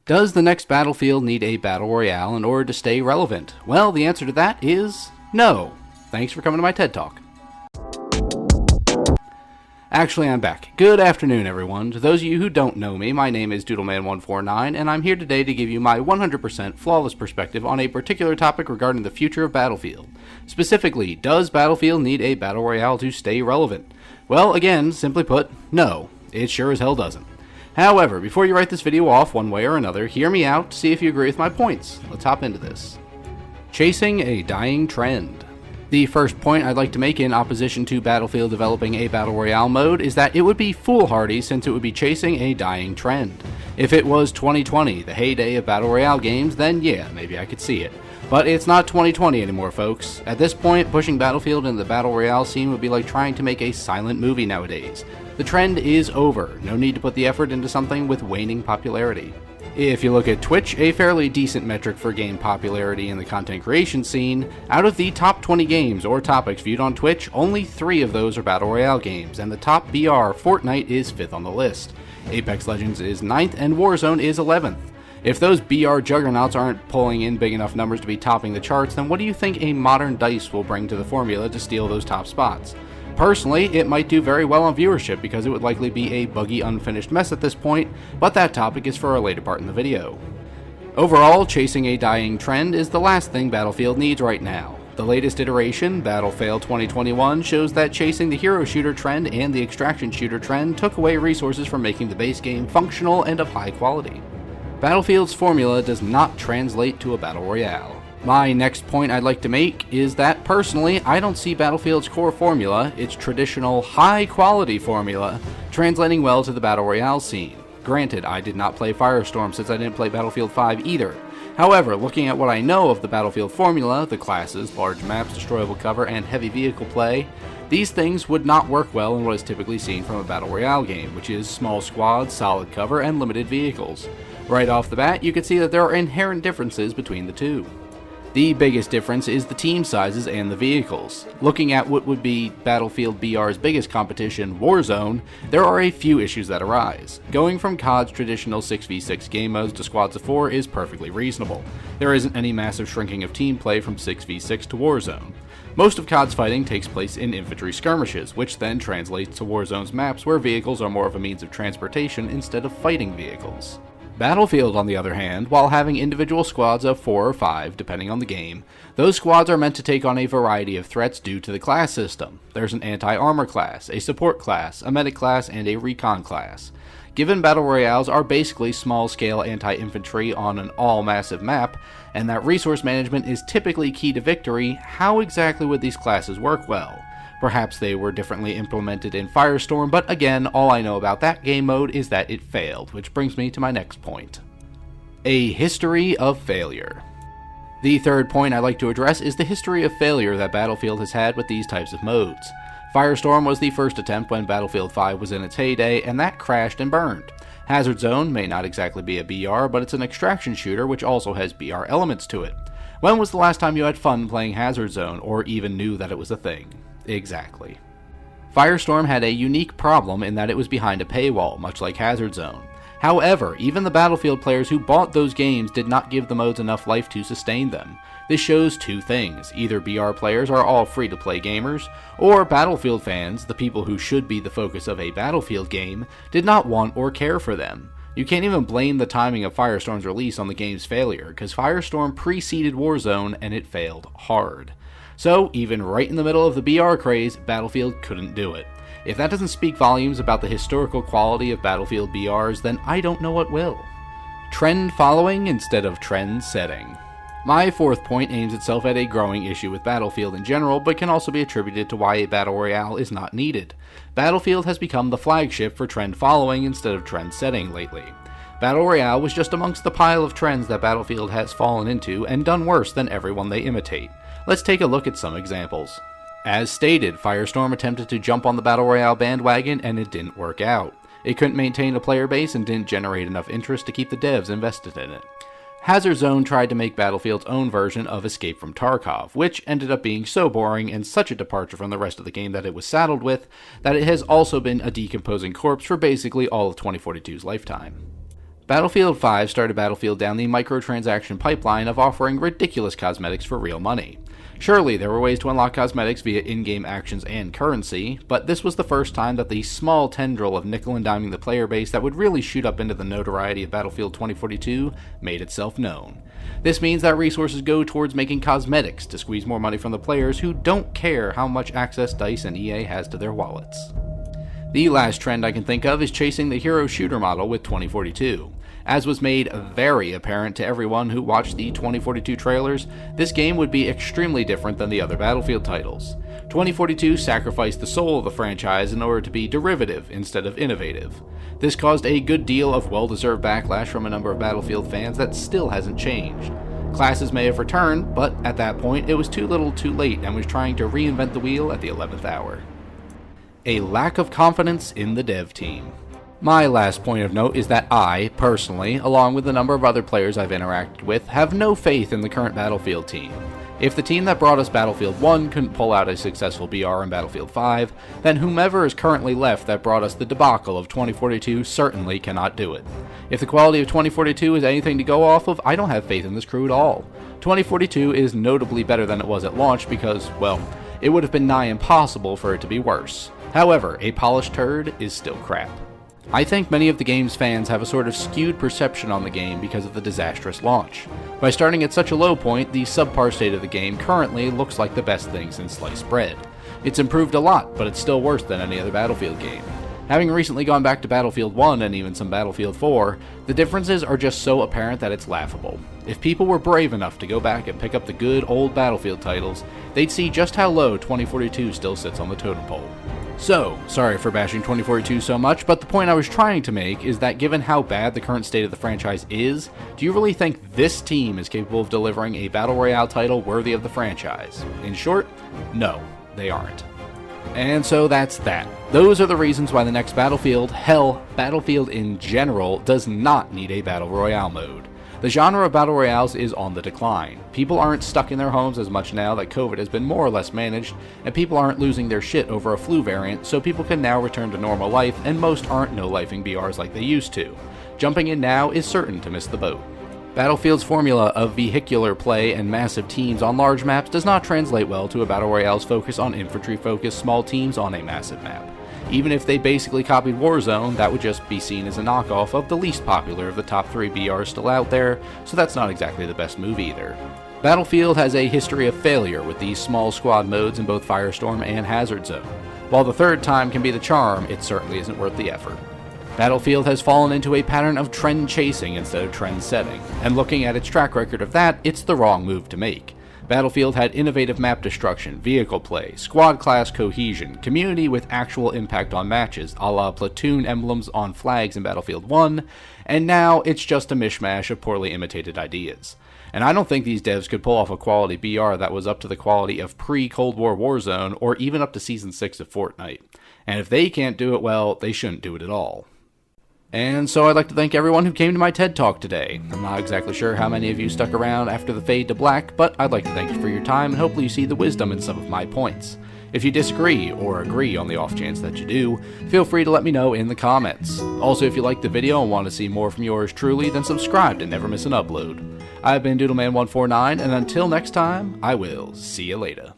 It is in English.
Does the next Battlefield need a Battle Royale in order to stay relevant? Well, the answer to that is no. Thanks for coming to my TED Talk. Actually, I'm back. Good afternoon, everyone. To those of you who don't know me, my name is Doodleman149, and I'm here today to give you my 100% flawless perspective on a particular topic regarding the future of Battlefield. Specifically, does Battlefield need a Battle Royale to stay relevant? Well, again, simply put, no. It sure as hell doesn't. However, before you write this video off one way or another, hear me out to see if you agree with my points. Let's hop into this. Chasing a dying trend. The first point I'd like to make in opposition to Battlefield developing a Battle Royale mode is that it would be foolhardy since it would be chasing a dying trend. If it was 2020, the heyday of Battle Royale games, then yeah, maybe I could see it. But it's not 2020 anymore, folks. At this point, pushing Battlefield into the Battle Royale scene would be like trying to make a silent movie nowadays. The trend is over. No need to put the effort into something with waning popularity. If you look at Twitch, a fairly decent metric for game popularity in the content creation scene, out of the top 20 games or topics viewed on Twitch, only 3 of those are Battle Royale games, and the top BR, Fortnite, is 5th on the list. Apex Legends is 9th, and Warzone is 11th. If those BR juggernauts aren't pulling in big enough numbers to be topping the charts, then what do you think a modern DICE will bring to the formula to steal those top spots? Personally, it might do very well on viewership because it would likely be a buggy, unfinished mess at this point, but that topic is for a later part in the video. Overall, chasing a dying trend is the last thing Battlefield needs right now. The latest iteration, Battlefield 2021, shows that chasing the hero shooter trend and the extraction shooter trend took away resources from making the base game functional and of high quality. Battlefield's formula does not translate to a Battle Royale. My next point I'd like to make is that, personally, I don't see Battlefield's core formula, its traditional high-quality formula, translating well to the Battle Royale scene. Granted, I did not play Firestorm since I didn't play Battlefield 5 either. However, looking at what I know of the Battlefield formula, the classes, large maps, destroyable cover, and heavy vehicle play, these things would not work well in what is typically seen from a Battle Royale game, which is small squads, solid cover, and limited vehicles. Right off the bat, you can see that there are inherent differences between the two. The biggest difference is the team sizes and the vehicles. Looking at what would be Battlefield BR's biggest competition, Warzone, there are a few issues that arise. Going from COD's traditional 6v6 game modes to squads of 4 is perfectly reasonable. There isn't any massive shrinking of team play from 6v6 to Warzone. Most of COD's fighting takes place in infantry skirmishes, which then translates to Warzone's maps where vehicles are more of a means of transportation instead of fighting vehicles. Battlefield, on the other hand, while having individual squads of 4 or 5, depending on the game, those squads are meant to take on a variety of threats due to the class system. There's an anti-armor class, a support class, a medic class, and a recon class. Given Battle Royales are basically small-scale anti-infantry on an all-massive map, and that resource management is typically key to victory, how exactly would these classes work well? Perhaps they were differently implemented in Firestorm, but again, all I know about that game mode is that it failed, which brings me to my next point. A history of failure. The third point I'd like to address is the history of failure that Battlefield has had with these types of modes. Firestorm was the first attempt when Battlefield 5 was in its heyday, and that crashed and burned. Hazard Zone may not exactly be a BR, but it's an extraction shooter which also has BR elements to it. When was the last time you had fun playing Hazard Zone, or even knew that it was a thing? Exactly. Firestorm had a unique problem in that it was behind a paywall, much like Hazard Zone. However, even the Battlefield players who bought those games did not give the modes enough life to sustain them. This shows two things: either BR players are all free-to-play gamers, or Battlefield fans, the people who should be the focus of a Battlefield game, did not want or care for them. You can't even blame the timing of Firestorm's release on the game's failure, because Firestorm preceded Warzone and it failed hard. So, even right in the middle of the BR craze, Battlefield couldn't do it. If that doesn't speak volumes about the historical quality of Battlefield BRs, then I don't know what will. Trend following instead of trend setting. My fourth point aims itself at a growing issue with Battlefield in general, but can also be attributed to why a Battle Royale is not needed. Battlefield has become the flagship for trend following instead of trend setting lately. Battle Royale was just amongst the pile of trends that Battlefield has fallen into and done worse than everyone they imitate. Let's take a look at some examples. As stated, Firestorm attempted to jump on the Battle Royale bandwagon and it didn't work out. It couldn't maintain a player base and didn't generate enough interest to keep the devs invested in it. Hazard Zone tried to make Battlefield's own version of Escape from Tarkov, which ended up being so boring and such a departure from the rest of the game that it was saddled with, that it has also been a decomposing corpse for basically all of 2042's lifetime. Battlefield 5 started Battlefield down the microtransaction pipeline of offering ridiculous cosmetics for real money. Surely there were ways to unlock cosmetics via in-game actions and currency, but this was the first time that the small tendril of nickel and diming the player base that would really shoot up into the notoriety of Battlefield 2042 made itself known. This means that resources go towards making cosmetics to squeeze more money from the players who don't care how much access DICE and EA has to their wallets. The last trend I can think of is chasing the hero shooter model with 2042. As was made very apparent to everyone who watched the 2042 trailers, this game would be extremely different than the other Battlefield titles. 2042 sacrificed the soul of the franchise in order to be derivative instead of innovative. This caused a good deal of well-deserved backlash from a number of Battlefield fans that still hasn't changed. Classes may have returned, but at that point it was too little too late and was trying to reinvent the wheel at the 11th hour. A lack of confidence in the dev team. My last point of note is that I, personally, along with a number of other players I've interacted with, have no faith in the current Battlefield team. If the team that brought us Battlefield 1 couldn't pull out a successful BR in Battlefield 5, then whomever is currently left that brought us the debacle of 2042 certainly cannot do it. If the quality of 2042 is anything to go off of, I don't have faith in this crew at all. 2042 is notably better than it was at launch because, well, it would have been nigh impossible for it to be worse. However, a polished turd is still crap. I think many of the game's fans have a sort of skewed perception on the game because of the disastrous launch. By starting at such a low point, the subpar state of the game currently looks like the best thing since sliced bread. It's improved a lot, but it's still worse than any other Battlefield game. Having recently gone back to Battlefield 1 and even some Battlefield 4, the differences are just so apparent that it's laughable. If people were brave enough to go back and pick up the good old Battlefield titles, they'd see just how low 2042 still sits on the totem pole. So, sorry for bashing 2042 so much, but the point I was trying to make is that given how bad the current state of the franchise is, do you really think this team is capable of delivering a Battle Royale title worthy of the franchise? In short, no, they aren't. And so that's that. Those are the reasons why the next Battlefield, hell, Battlefield in general, does not need a Battle Royale mode. The genre of Battle Royales is on the decline. People aren't stuck in their homes as much now that COVID has been more or less managed, and people aren't losing their shit over a flu variant, so people can now return to normal life, and most aren't no-lifing BRs like they used to. Jumping in now is certain to miss the boat. Battlefield's formula of vehicular play and massive teams on large maps does not translate well to a Battle Royale's focus on infantry-focused small teams on a massive map. Even if they basically copied Warzone, that would just be seen as a knockoff of the least popular of the top 3 BRs still out there, so that's not exactly the best move either. Battlefield has a history of failure with these small squad modes in both Firestorm and Hazard Zone. While the third time can be the charm, it certainly isn't worth the effort. Battlefield has fallen into a pattern of trend chasing instead of trend setting, and looking at its track record of that, it's the wrong move to make. Battlefield had innovative map destruction, vehicle play, squad class cohesion, community with actual impact on matches, a la platoon emblems on flags in Battlefield 1, and now it's just a mishmash of poorly imitated ideas. And I don't think these devs could pull off a quality BR that was up to the quality of pre-Cold War Warzone, or even up to Season 6 of Fortnite. And if they can't do it well, they shouldn't do it at all. And so I'd like to thank everyone who came to my TED Talk today. I'm not exactly sure how many of you stuck around after the fade to black, but I'd like to thank you for your time and hopefully you see the wisdom in some of my points. If you disagree, or agree on the off chance that you do, feel free to let me know in the comments. Also, if you liked the video and want to see more from yours truly, then subscribe to never miss an upload. I've been Doodleman149, and until next time, I will see you later.